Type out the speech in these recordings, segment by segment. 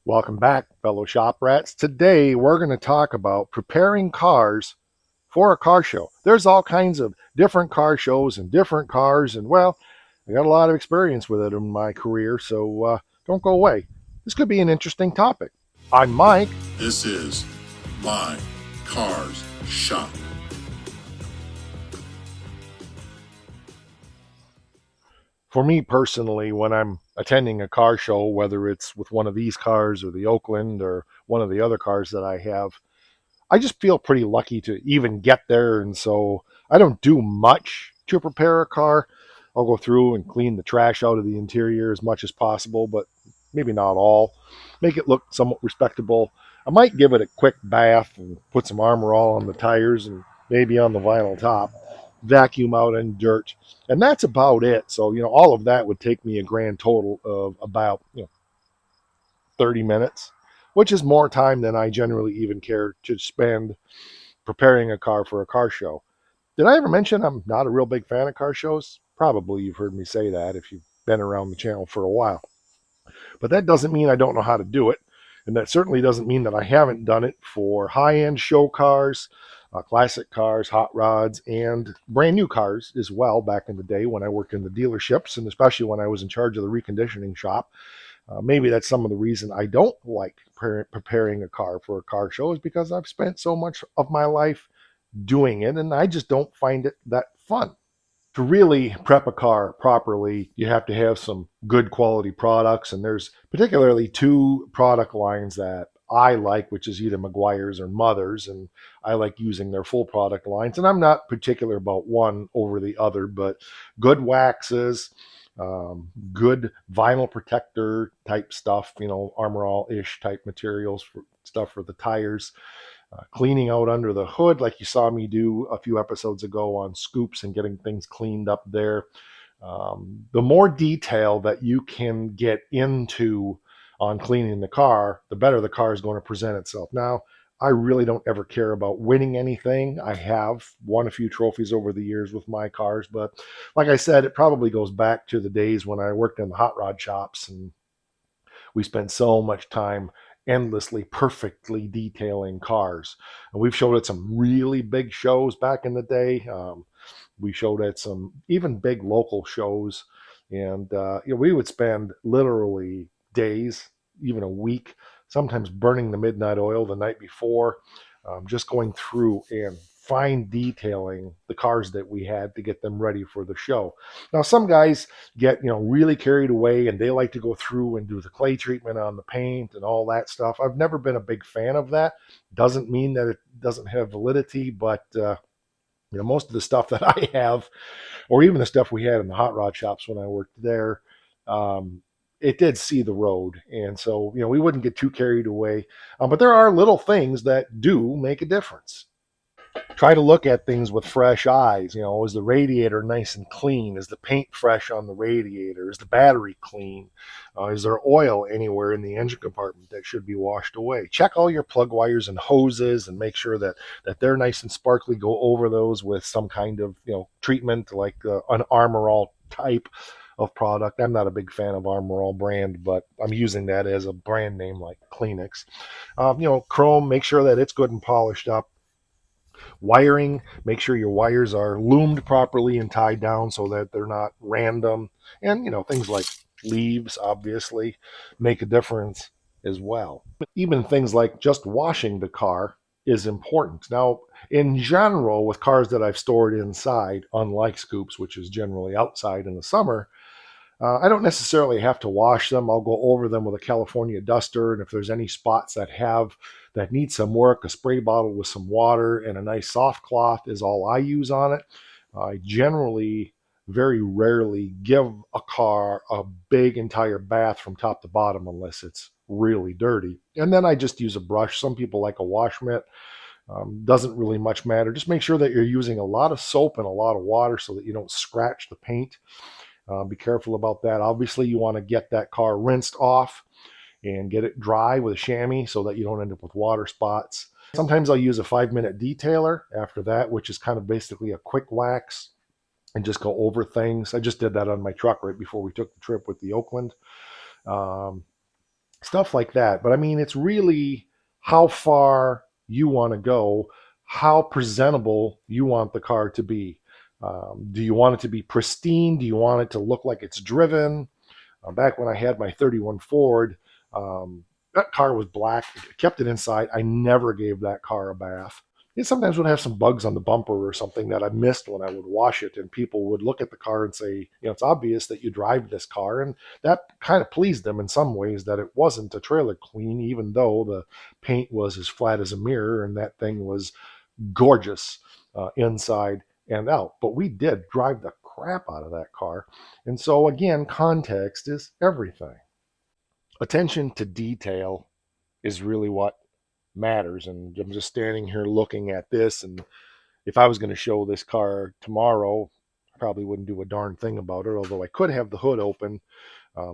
Welcome back, fellow shop rats. Today we're going to talk about preparing cars for a car show. There's all kinds of different car shows and different cars, and well, I got a lot of experience with it in my career, so don't go away. This could be an interesting topic. I'm Mike. This is My Cars Shop. For me personally, when I'm attending a car show, whether it's with one of these cars or the Oakland or one of the other cars that I have, I just feel pretty lucky to even get there. And so I don't do much to prepare a car. I'll go through and clean the trash out of the interior as much as possible, but maybe not all. Make it look somewhat respectable. I might give it a quick bath and put some Armor All on the tires and maybe on the vinyl top, vacuum out any dirt. And that's about it. So, all of that would take me a grand total of about, 30 minutes, which is more time than I generally even care to spend preparing a car for a car show. Did I ever mention I'm not a real big fan of car shows? Probably you've heard me say that if you've been around the channel for a while. But that doesn't mean I don't know how to do it. And that certainly doesn't mean that I haven't done it for high end show cars, classic cars, hot rods, and brand new cars as well back in the day when I worked in the dealerships, and especially when I was in charge of the reconditioning shop. Maybe that's some of the reason I don't like preparing a car for a car show is because I've spent so much of my life doing it and I just don't find it that fun. To really prep a car properly, you have to have some good quality products. And there's particularly two product lines that I like, which is either McGuire's or Mother's. And I like using their full product lines. And I'm not particular about one over the other, but good waxes, good vinyl protector type stuff, Armor All ish type materials for stuff for the tires, cleaning out under the hood, like you saw me do a few episodes ago on scoops and getting things cleaned up there. The more detail that you can get into on cleaning the car, the better the car is going to present itself. Now, I really don't ever care about winning anything. I have won a few trophies over the years with my cars, but like I said, it probably goes back to the days when I worked in the hot rod shops and we spend so much time endlessly perfectly detailing cars. And we've showed at some really big shows back in the day. We showed at some even big local shows, and we would spend literally days, even a week, sometimes burning the midnight oil the night before, just going through and fine detailing the cars that we had to get them ready for the show. Now, some guys get really carried away and they like to go through and do the clay treatment on the paint and all that stuff. I've never been a big fan of that. Doesn't mean that it doesn't have validity, but most of the stuff that I have, or even the stuff we had in the hot rod shops when I worked there, it did see the road, and so we wouldn't get too carried away. But there are little things that do make a difference. Try to look at things with fresh eyes. Is the radiator nice and clean? Is the paint fresh on the radiator? Is the battery clean? Is there oil anywhere in the engine compartment that should be washed away? Check all your plug wires and hoses and make sure that they're nice and sparkly. Go over those with some kind of treatment like an Armor All type of product. I'm not a big fan of Armor All brand, but I'm using that as a brand name like Kleenex. Chrome, make sure that it's good and polished up. Wiring, make sure your wires are loomed properly and tied down so that they're not random. And, things like leaves obviously make a difference as well. Even things like just washing the car is important. Now, in general, with cars that I've stored inside, unlike scoops, which is generally outside in the summer, I don't necessarily have to wash them. I'll go over them with a California duster, and if there's any spots that need some work, a spray bottle with some water and a nice soft cloth is all I use on it. I generally very rarely give a car a big entire bath from top to bottom unless it's really dirty. And then I just use a brush. Some people like a wash mitt. Doesn't really much matter. Just make sure that you're using a lot of soap and a lot of water so that you don't scratch the paint. Be careful about that. Obviously, you want to get that car rinsed off and get it dry with a chamois so that you don't end up with water spots. Sometimes I'll use a 5-minute detailer after that, which is kind of basically a quick wax and just go over things. I just did that on my truck right before we took the trip with the Oakland. Um, stuff like that. But I mean, it's really how far you want to go, how presentable you want the car to be. Do you want it to be pristine? Do you want it to look like it's driven? Back when I had my 31 Ford, that car was black. I kept it inside. I never gave that car a bath. It sometimes would have some bugs on the bumper or something that I missed when I would wash it, and people would look at the car and say, it's obvious that you drive this car, and that kind of pleased them in some ways that it wasn't a trailer clean, even though the paint was as flat as a mirror and that thing was gorgeous inside and out. But we did drive the crap out of that car. And so, again, context is everything. Attention to detail is really what matters. And I'm just standing here looking at this. And if I was going to show this car tomorrow, I probably wouldn't do a darn thing about it, although I could have the hood open.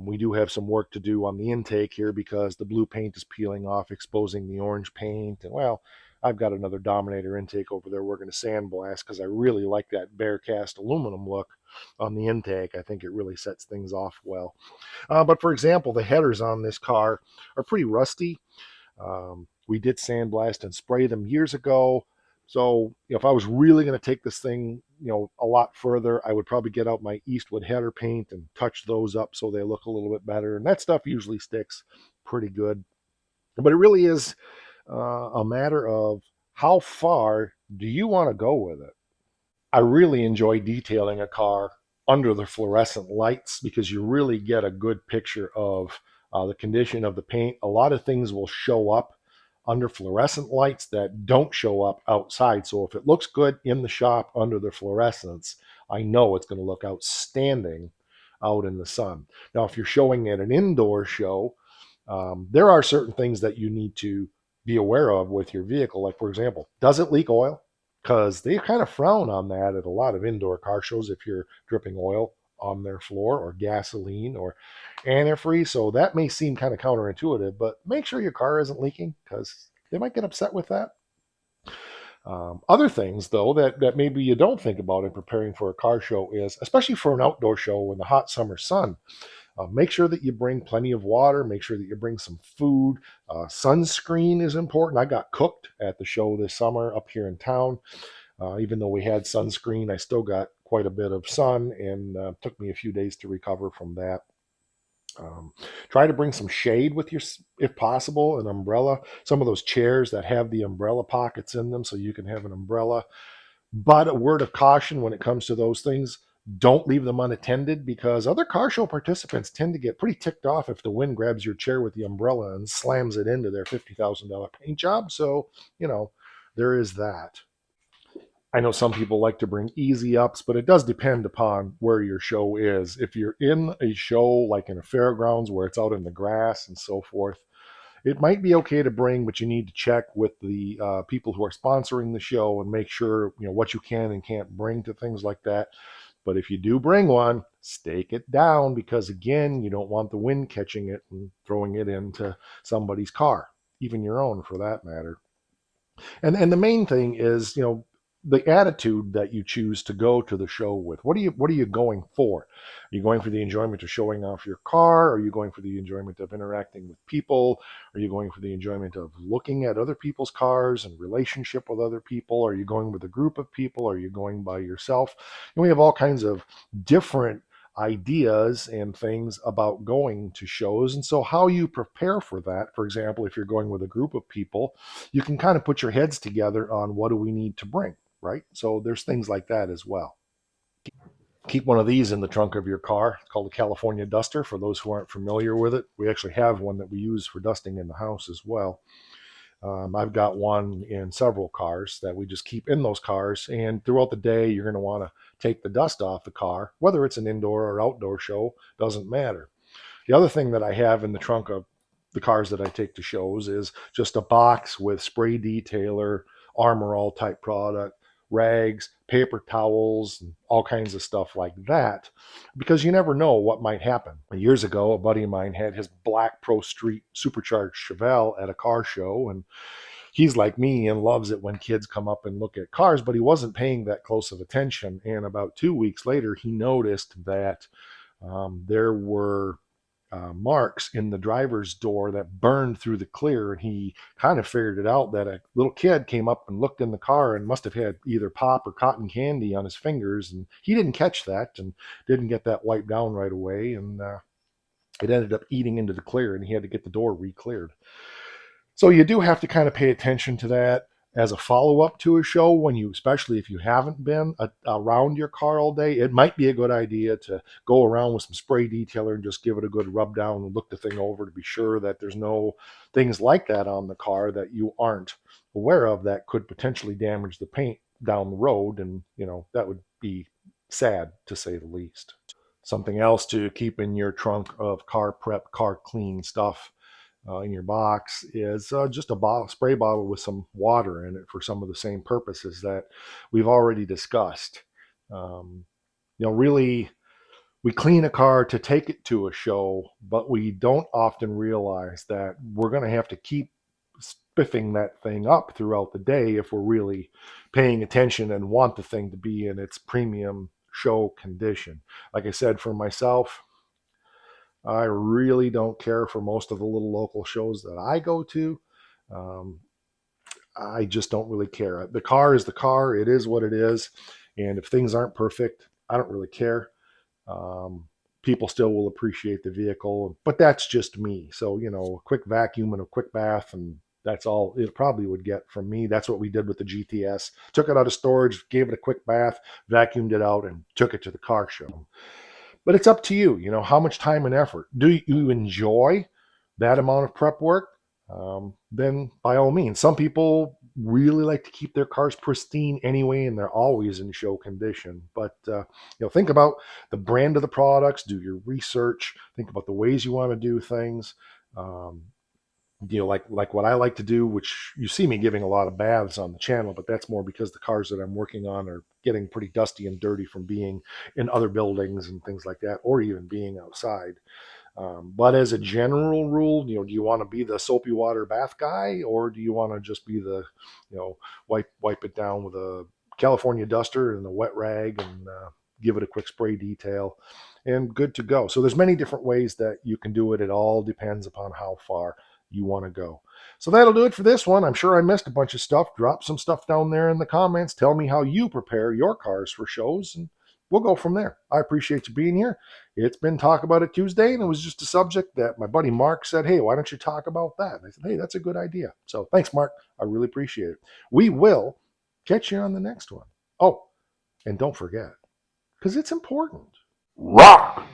We do have some work to do on the intake here because the blue paint is peeling off, exposing the orange paint. And well, I've got another Dominator intake over there we're going to sandblast because I really like that bare cast aluminum look on the intake. I think it really sets things off well. But for example, the headers on this car are pretty rusty. We did sandblast and spray them years ago. So if I was really going to take this thing, a lot further, I would probably get out my Eastwood header paint and touch those up so they look a little bit better. And that stuff usually sticks pretty good. But it really is a matter of how far do you want to go with it? I really enjoy detailing a car under the fluorescent lights because you really get a good picture of the condition of the paint. A lot of things will show up under fluorescent lights that don't show up outside. So if it looks good in the shop under the fluorescence, I know it's going to look outstanding out in the sun. Now, if you're showing at an indoor show, there are certain things that you need to be aware of with your vehicle. Like, for example, does it leak oil? Because they kind of frown on that at a lot of indoor car shows if you're dripping oil on their floor or gasoline or antifreeze. So that may seem kind of counterintuitive, but make sure your car isn't leaking because they might get upset with that. Other things, though, that maybe you don't think about in preparing for a car show is, especially for an outdoor show in the hot summer sun, make sure that you bring plenty of water. Make sure that you bring some food. Sunscreen is important. I got cooked at the show this summer up here in town. Even though we had sunscreen, I still got quite a bit of sun and took me a few days to recover from that. Um, Try to bring some shade with you if possible, an umbrella. Some of those chairs that have the umbrella pockets in them so you can have an umbrella. But a word of caution when it comes to those things, don't leave them unattended because other car show participants tend to get pretty ticked off if the wind grabs your chair with the umbrella and slams it into their $50,000 paint job. So, there is that. I know some people like to bring easy ups, but it does depend upon where your show is. If you're in a show like in a fairgrounds where it's out in the grass and so forth, it might be okay to bring, but you need to check with the people who are sponsoring the show and make sure what you can and can't bring to things like that. But if you do bring one, stake it down because again, you don't want the wind catching it and throwing it into somebody's car, even your own for that matter. And the main thing is, the attitude that you choose to go to the show with. What are you going for? Are you going for the enjoyment of showing off your car? Are you going for the enjoyment of interacting with people? Are you going for the enjoyment of looking at other people's cars and relationship with other people? Are you going with a group of people? Are you going by yourself? And we have all kinds of different ideas and things about going to shows. And so, how you prepare for that, for example, if you're going with a group of people, you can kind of put your heads together on what do we need to bring, right? So, there's things like that as well. Keep one of these in the trunk of your car. It's called a California Duster for those who aren't familiar with it. We actually have one that we use for dusting in the house as well. I've got one in several cars that we just keep in those cars. And throughout the day, you're going to want to take the dust off the car, whether it's an indoor or outdoor show, doesn't matter. The other thing that I have in the trunk of the cars that I take to shows is just a box with spray detailer, Armor All type product, rags, paper towels, and all kinds of stuff like that, because you never know what might happen. Years ago, a buddy of mine had his black Pro Street supercharged Chevelle at a car show, and he's like me and loves it when kids come up and look at cars, but he wasn't paying that close of attention. And about 2 weeks later, he noticed that there were marks in the driver's door that burned through the clear, and he kind of figured it out that a little kid came up and looked in the car and must have had either pop or cotton candy on his fingers, and he didn't catch that and didn't get that wiped down right away, and it ended up eating into the clear, and he had to get the door re-cleared. So you do have to kind of pay attention to that as a follow up to a show when you, especially if you haven't been around your car all day. It might be a good idea to go around with some spray detailer and just give it a good rub down and look the thing over to be sure that there's no things like that on the car that you aren't aware of that could potentially damage the paint down the road. And, that would be sad to say the least. Something else to keep in your trunk of car prep, car clean stuff in your box is just a spray bottle with some water in it for some of the same purposes that we've already discussed. Um, really, we clean a car to take it to a show, but we don't often realize that we're going to have to keep spiffing that thing up throughout the day if we're really paying attention and want the thing to be in its premium show condition. Like I said, for myself, I really don't care for most of the little local shows that I go to. Um, I just don't really care. The car is the car. It is what it is. And if things aren't perfect, I don't really care. Um, People still will appreciate the vehicle, but that's just me. So, a quick vacuum and a quick bath, and that's all it probably would get from me. That's what we did with the GTS. Took it out of storage, gave it a quick bath, vacuumed it out, and took it to the car show. But it's up to you, how much time and effort. Do you enjoy that amount of prep work? Then by all means. Some people really like to keep their cars pristine anyway, and they're always in show condition. But think about the brand of the products, do your research, think about the ways you want to do things. Um, like what I like to do, which you see me giving a lot of baths on the channel, but that's more because the cars that I'm working on are getting pretty dusty and dirty from being in other buildings and things like that, or even being outside. But as a general rule, do you want to be the soapy water bath guy, or do you want to just be the, wipe it down with a California duster and a wet rag and give it a quick spray detail, and good to go. So there's many different ways that you can do it. It all depends upon how far you want to go. So that'll do it for this one. I'm sure I missed a bunch of stuff. Drop some stuff down there in the comments. Tell me how you prepare your cars for shows, and we'll go from there. I appreciate you being here. It's been Talk About It Tuesday, and it was just a subject that my buddy Mark said, hey, why don't you talk about that? And I said, hey, that's a good idea. So thanks, Mark. I really appreciate it. We will catch you on the next one. Oh, and don't forget, because it's important. Rock!